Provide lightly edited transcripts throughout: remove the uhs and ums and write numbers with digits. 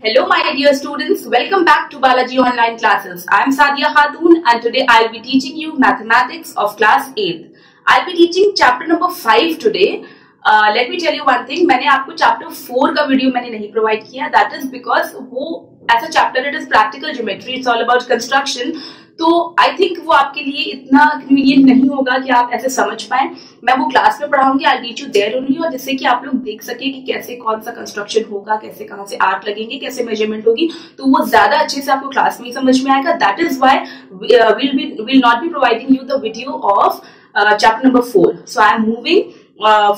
Hello my dear students, welcome back to Balaji Online Classes. I am Sadia Khatun and today I will be teaching you mathematics of class 8th. I will be teaching chapter number 5 today. Let me tell you one thing, मैंने आपको chapter 4 का video मैंने नहीं provide किया. That is because वो as a chapter it is practical geometry, it's all about construction. तो I think वो आपके लिए इतना कन्वीनियंट नहीं होगा कि आप ऐसे समझ पाए. मैं वो क्लास में पढ़ाऊंगी, I teach you there only, और जिससे कि आप लोग देख सके कि कैसे कौन सा कंस्ट्रक्शन होगा, कैसे कहाँ से आर्क लगेंगे, कैसे मेजरमेंट होगी, तो वो ज्यादा अच्छे से आपको क्लास में ही समझ में आएगा. That is why will not be providing you the video of chapter number 4. So I am moving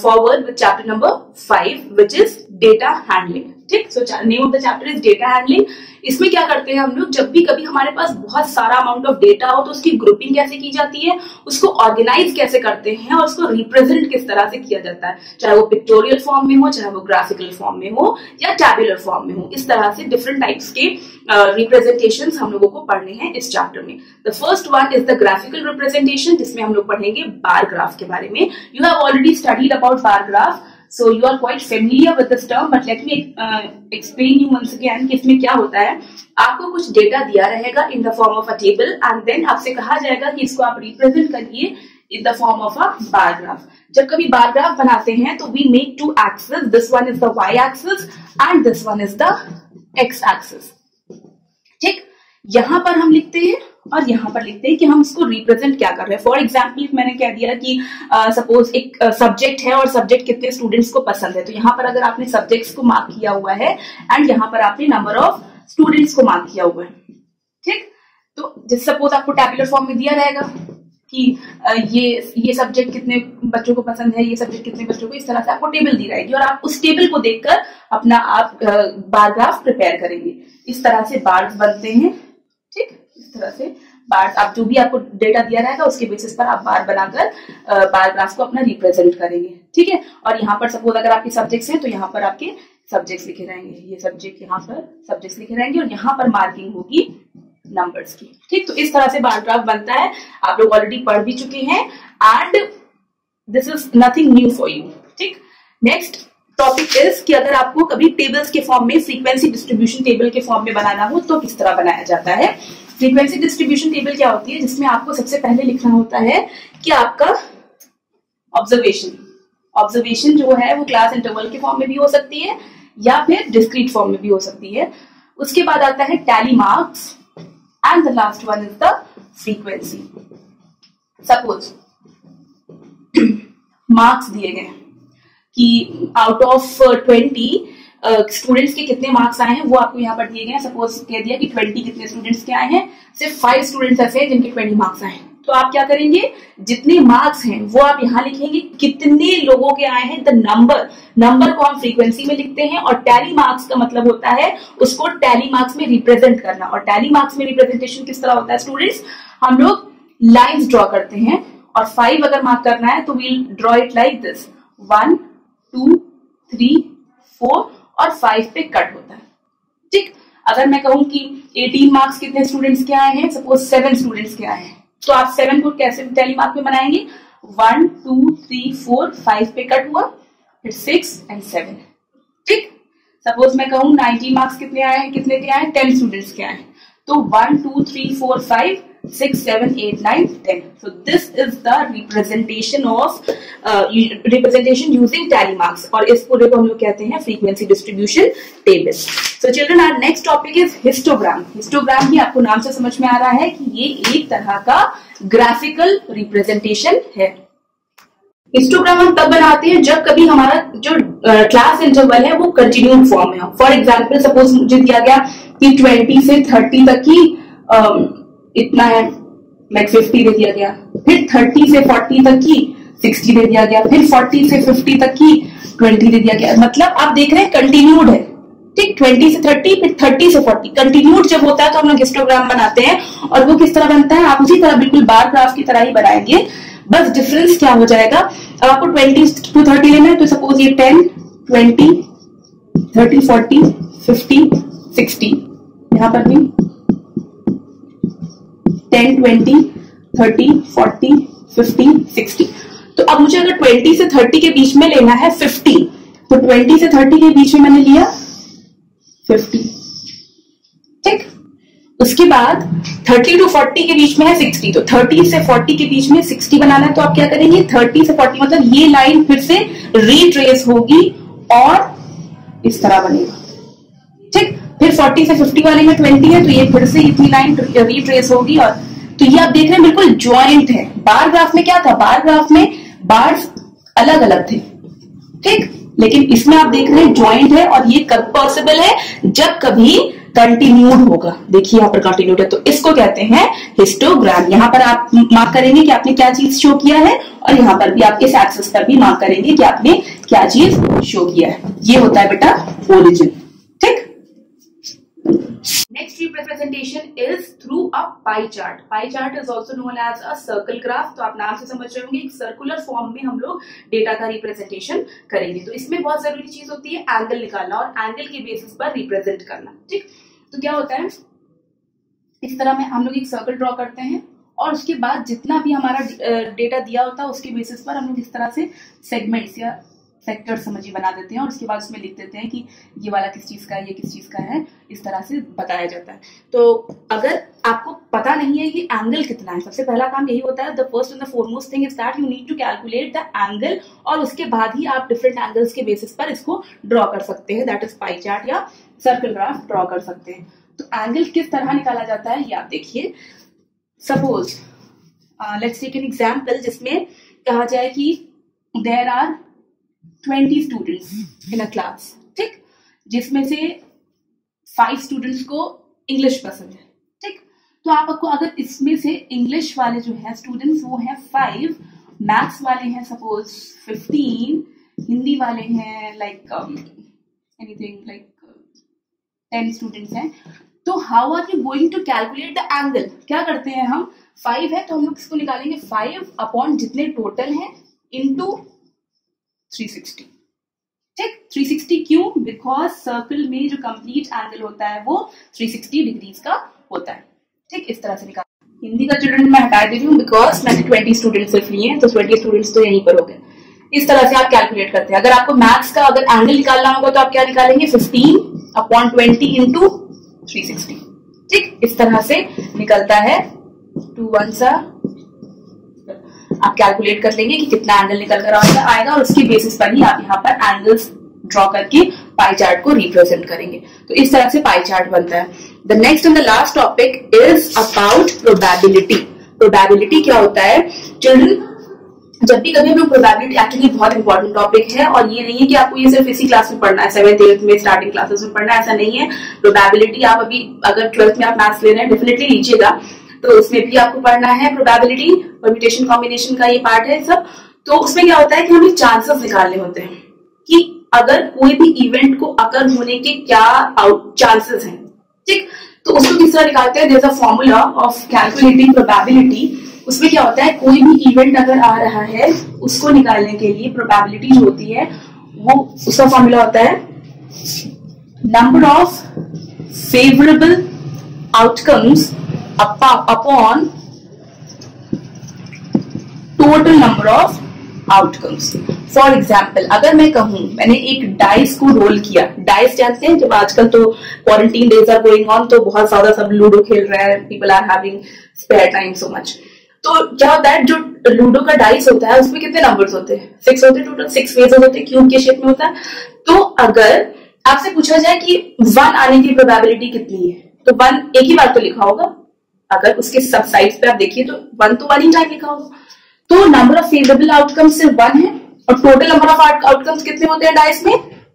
forward with chapter number 5 which is data handling. ठीक, so name of the chapter is data handling. इसमें क्या करते हैं हम लोग, जब भी कभी हमारे पास बहुत सारा अमाउंट ऑफ डेटा हो तो उसकी ग्रुपिंग कैसे की जाती है, उसको ऑर्गेनाइज कैसे करते हैं और उसको रिप्रेजेंट किस तरह से किया जाता है, चाहे वो पिक्टोरियल फॉर्म में हो, चाहे वो ग्राफिकल फॉर्म में हो या टैबुलर फॉर्म में हो. इस तरह से डिफरेंट टाइप्स के रिप्रेजेंटेशंस हम लोगों को पढ़ने हैं इस चैप्टर में. The first one is the graphical representation, जिसमें हम लोग पढ़ेंगे बार ग्राफ के बारे में. You have already studied about bar graph, so you are quite familiar with this term, but let me explain you once again कि इसमें क्या होता है. आपको कुछ डेटा दिया रहेगा in the form of a table and then आपसे कहा जाएगा कि इसको आप रिप्रेजेंट करिए in the form of a bar graph. जब कभी बार ग्राफ बनाते हैं तो we make two axes, this one is the y axis and this one is the x axis. ठीक, यहां पर हम लिखते हैं और यहां पर लिखते हैं कि हम इसको रिप्रेजेंट क्या कर रहे हैं. फॉर एग्जाम्पल मैंने कह दिया कि सपोज एक सब्जेक्ट है और सब्जेक्ट कितने स्टूडेंट्स को पसंद है, तो यहाँ पर अगर आपने सब्जेक्ट्स को मार्क किया हुआ है एंड यहाँ पर आपने नंबर ऑफ स्टूडेंट्स को मार्क किया हुआ है. ठीक, तो जैसे सपोज आपको टैबुलर फॉर्म में दिया रहेगा कि ये सब्जेक्ट कितने बच्चों को पसंद है, ये सब्जेक्ट कितने बच्चों को, इस तरह से आपको टेबल दी रहेगी और आप उस टेबल को देखकर अपना आप बार ग्राफ प्रिपेयर करेंगे. इस तरह से बार्स बनते हैं. ठीक, इस तरह से बार, आप जो भी आपको डेटा दिया रहेगा उसके बेसिस पर आप बार बनाकर बार ग्राफ को अपना रिप्रेजेंट करेंगे. ठीक है, और यहाँ पर सपोज अगर आपके सब्जेक्ट्स हैं तो यहाँ पर आपके सब्जेक्ट्स लिखे रहेंगे, ये सब्जेक्ट यहाँ पर सब्जेक्ट्स लिखे रहेंगे और यहाँ पर मार्किंग होगी नंबर्स की. ठीक, तो इस तरह से बार ग्राफ बनता है. आप लोग ऑलरेडी पढ़ भी चुके हैं and this is nothing new for you. ठीक, नेक्स्ट टॉपिक इज कि अगर आपको कभी टेबल्स के फॉर्म में, फ्रीक्वेंसी डिस्ट्रीब्यूशन टेबल के फॉर्म में बनाना हो तो किस तरह बनाया जाता है. फ्रीक्वेंसी डिस्ट्रीब्यूशन टेबल क्या होती है, जिसमें आपको सबसे पहले लिखना होता है कि आपका ऑब्जर्वेशन जो है वो क्लास इंटरवल के फॉर्म में भी हो सकती है या फिर डिस्क्रीट फॉर्म में भी हो सकती है. उसके बाद आता है tally marks and the last one is the frequency. Suppose marks दिए गए कि आउट ऑफ 20 स्टूडेंट्स के कितने मार्क्स आए हैं वो आपको यहाँ पर दिए गए हैं. सपोज कह दिया कि 20 कितने स्टूडेंट्स के आए हैं, सिर्फ 5 स्टूडेंट्स ऐसे हैं जिनके 20 मार्क्स आए हैं. तो आप क्या करेंगे, जितने मार्क्स हैं वो आप यहाँ लिखेंगे, कितने लोगों के आए हैं, द नंबर को हम फ्रीक्वेंसी में लिखते हैं. और टैली मार्क्स का मतलब होता है उसको टैली मार्क्स में रिप्रेजेंट करना. और टैली मार्क्स में रिप्रेजेंटेशन किस तरह होता है स्टूडेंट्स, हम लोग लाइन्स ड्रॉ करते हैं और 5 अगर मार्क करना है तो we'll draw it like this, 1 2 3 4 और 5 पे कट होता है. ठीक, अगर मैं कहूं कि 18 मार्क्स कितने स्टूडेंट्स के आए हैं, सपोज 7 स्टूडेंट्स के आए हैं, तो आप 7 को कैसे टैली मार्क में बनाएंगे, 1 2 3 4 5 पे कट हुआ, फिर 6 and 7. ठीक, सपोज मैं कहूं 19 मार्क्स कितने आए हैं, कितने के आए हैं, 10 स्टूडेंट्स के आए हैं, तो 1 2 3 4 5 6 7 8 9 10. So this is the representation using tally marks. और इस पूरे को हम लोग कहते हैं frequency distribution table. So children, our next topic is histogram. Histogram भी आपको नाम से समझ में आ रहा है कि ये एक तरह का graphical representation है. हिस्टोग्राम हम तब बनाते हैं जब कभी हमारा जो क्लास इंटरवल है वो कंटिन्यूड फॉर्म में हो. फॉर एग्जाम्पल सपोज मुझे दिया गया कि 20 से 30 तक की इतना है, लाइक 50 दे दिया गया, फिर 30 से 40 तक की 60 दे दिया गया, फिर 40 से 50 तक की 20 दे दिया गया. मतलब आप देख रहे हैं कंटिन्यूड है. ठीक, 20 से 30 फिर 30 से 40 कंटिन्यूड जब होता है तो हम लोग हिस्टोग्राम बनाते हैं. और वो किस तरह बनता है, आप उसी तरह बिल्कुल बार ग्राफ की तरह ही बनाएंगे, बस डिफरेंस क्या हो जाएगा, अब आपको 20 to 30 लेना है तो सपोज ये 10 20 30 40 50 60, यहाँ पर भी 10 20 30 40 50 60. तो अब मुझे अगर 20 से 30 के बीच में लेना है 50, तो 20 से 30 के बीच में मैंने लिया 50. ठीक, उसके बाद 30 to 40 के बीच में है 60, तो 30 से 40 के बीच में 60 बनाना है, तो आप क्या करेंगे 30 से 40 मतलब ये लाइन फिर से रिट्रेस होगी और इस तरह बनेगा। ठीक, फिर 40 से 50 वाले में 20 है, तो ये फिर से इतनी लाइन रिट्रेस होगी, और तो ये आप देख रहे हैं बिल्कुल ज्वाइंट है। बार ग्राफ में क्या था, बार ग्राफ में बार्स अलग अलग थे। ठीक, लेकिन इसमें आप देख रहे हैं ज्वाइंट है, और ये कब पॉसिबल है, जब कभी कंटिन्यूड होगा। देखिए यहाँ पर कंटिन्यूड है, तो इसको कहते हैं हिस्टोग्राम। यहाँ पर आप मार्क करेंगे कि आपने क्या चीज शो किया है, और यहाँ पर भी आप इस एक्सिस पर भी मार्क करेंगे कि आपने क्या चीज शो किया है। ये होता है बेटा ओरिजिन। ठीक, next representation is through a pie chart. Pie chart is also known as a circle graph. तो आप नाम से समझ रहे होंगे, एक सर्कुलर फॉर्म में हम लोग डेटा का रिप्रेजेंटेशन करेंगे। तो इसमें बहुत जरूरी चीज होती है एंगल निकालना और एंगल के बेसिस पर रिप्रेजेंट करना। ठीक, तो क्या होता है, इस तरह में हम लोग एक सर्कल ड्रॉ करते हैं, और उसके बाद जितना भी हमारा डेटा दिया होता है उसके बेसिस पर हम लोग इस तरह से सेगमेंट्स या सेक्टर समझिए बना देते हैं, और उसके बाद उसमें लिख देते हैं कि ये वाला किस चीज का है, ये किस चीज का है, इस तरह से बताया जाता है। तो अगर आपको पता नहीं है कि एंगल कितना है, सबसे पहला काम यही होता है, the first and the foremost thing is that you need to calculate the angle, और उसके बाद ही आप डिफरेंट एंगल्स के बेसिस पर इसको ड्रॉ कर सकते हैं, दैट इज पाई चार्ट या सर्कल ग्राफ ड्रॉ कर सकते हैं। तो एंगल किस तरह निकाला जाता है ये आप देखिए। Suppose let's take an example जिसमें कहा जाए कि there are 20 students in a class. ठीक, जिसमें से 5 स्टूडेंट्स को इंग्लिश पसंद है। ठीक, तो आपको अगर इसमें से इंग्लिश वाले जो है स्टूडेंट्स वो है 5, मैथ्स वाले हैं सपोज 15, हिंदी वाले हैं लाइक एनीथिंग लाइक 10 स्टूडेंट्स हैं, तो how are you going to calculate the angle? क्या करते हैं हम, 5 है तो हम लोग इसको निकालेंगे 5 अपॉन जितने टोटल हैं इनटू 360। ठीक, 360 क्यों? बिकॉज सर्कल में जो कंप्लीट एंगल होता है वो 360 डिग्रीज का होता है। ठीक, इस तरह से निकाल। हिंदी का स्टूडेंट मैं हटा दे रही हूँ बिकॉज मैंने 20 स्टूडेंट सिर्फ लिए हैं, तो 20 स्टूडेंट्स तो यहीं पर हो गए। इस तरह से आप कैलकुलेट करते हैं। अगर आपको मैथ्स का अगर एंगल निकालना होगा तो आप क्या निकालेंगे, 15 अपॉन 20 इंटू 360। ठीक, इस तरह से निकलता है 2 1 सा, आप कैलकुलेट कर लेंगे कि कितना एंगल निकल कर आएगा, और उसके बेसिस पर ही आप यहाँ पर एंगल्स ड्रॉ करके पाई चार्ट को रिप्रेजेंट करेंगे। तो इस तरह से पाई चार्ट बनता है। The next and the last topic is about probability. Probability क्या होता है चिल्ड्रन? जब भी कभी हम लोग प्रोबेबिलिटी, एक्चुअली बहुत इंपॉर्टेंट टॉपिक है, और ये नहीं है कि आपको ये सिर्फ इसी क्लास में पढ़ना है, 7th 8th में स्टार्टिंग क्लासेस में पढ़ना है, ऐसा नहीं है। प्रोबेबिलिटी आप अभी अगर 12th में आप मैथ्स ले रहे हैं डेफिनेटली लीजिएगा, तो उसमें भी आपको पढ़ना है प्रोबेबिलिटी, परम्यूटेशन कॉम्बिनेशन का ये पार्ट है सब। तो उसमें क्या होता है कि हमें चांसेस निकालने होते हैं कि अगर कोई भी इवेंट को अकर होने के क्या चांसेस हैं। ठीक, तो उसको किस तरह निकालते हैं, there is a formula of calculating probability. उसमें क्या होता है, कोई भी इवेंट अगर आ रहा है उसको निकालने के लिए प्रोबेबिलिटी जो होती है वो, उसका फॉर्मूला होता है number of favourable outcomes upon total number of outcomes. For example, अगर मैं कहूं मैंने एक डाइस को रोल किया, डाइस जानते हैं, जब आजकल तो quarantine days are going on तो बहुत ज्यादा सब लूडो खेल रहे हैं, people are having spare time so much. तो क्या होता है, जो लूडो का डाइस होता है उसमें कितने नंबर्स होते हैं, 6 होते हैं, टोटल 6 फेजेस होते हैं, क्यूब के शेप में होता है। तो अगर आपसे पूछा जाए कि 1 आने की प्रोबेबिलिटी कितनी है, तो 1 एक ही बार तो लिखा होगा। अगर उसके सब साइड्स पे आप देखिए तो 1 तो 1 ही टाइम लिखा होगा। तो नंबर ऑफ फेवरेबल आउटकम्स सिर्फ 1 है, और टोटल नंबर ऑफ आउटकम्स कितने होते हैं डाइस में,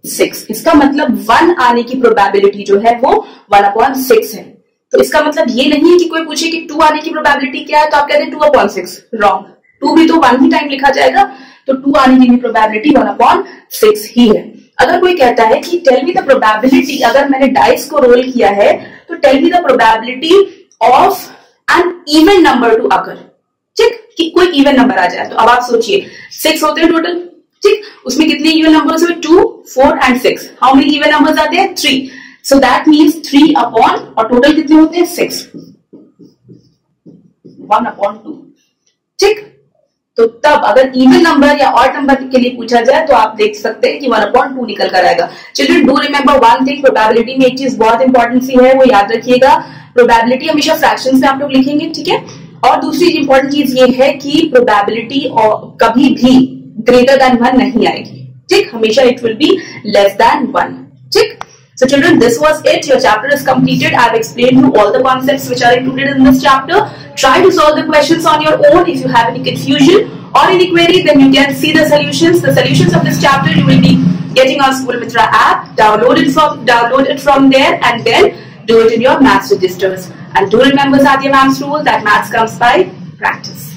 6। इसका मतलब 1 आने की प्रोबेबिलिटी जो है वो 1/6 है। तो इसका मतलब ये नहीं है कि कोई पूछे कि 2 आने की प्रोबेबिलिटी क्या है तो आप कहते हैं 2/6, रॉन्ग। 2 भी तो 1 ही टाइम लिखा जाएगा, तो 2 आने की भी प्रोबेबिलिटी 1/6 ही है। अगर कोई कहता है कि टेल मी द प्रोबेबिलिटी, अगर मैंने डाइस को रोल किया है तो tell me the probability of an even number to occur. ठीक, कि कोई इवन नंबर आ जाए। तो अब आप सोचिए 6 होते हैं टोटल। ठीक, उसमें कितने इवन नंबर्स हुए, 2 4 and 6। How many even numbers आते हैं, 3। सो दैट मीन्स 3 अपॉन, और टोटल कितने होते हैं 6, 1/2। ठीक, तो तब अगर इवन नंबर या ऑड नंबर के लिए पूछा जाए तो आप देख सकते हैं कि 1/2 निकल कर आएगा। Children do remember one thing, probability में एक चीज बहुत इंपॉर्टेंट सी है, वो याद रखिएगा, प्रोबेबिलिटी हमेशा फ्रैक्शंस में आप लोग लिखेंगे, ठीक है। और दूसरी इंपॉर्टेंट चीज ये है कि प्रोबेबिलिटी कभी भी ग्रेटर देन 1 नहीं आएगी, ठीक, हमेशा it will be less than 1, ठीक। So children, this was it. Your chapter is completed. I have explained you all the concepts which are included in this chapter. Try to solve the questions on your own. If you have any confusion or any query, then you can see the solutions. The solutions of this chapter you will be getting on School Mitra app. Download it from there and then do it in your maths registers. And do remember Sadia ma'am's rule that maths comes by practice.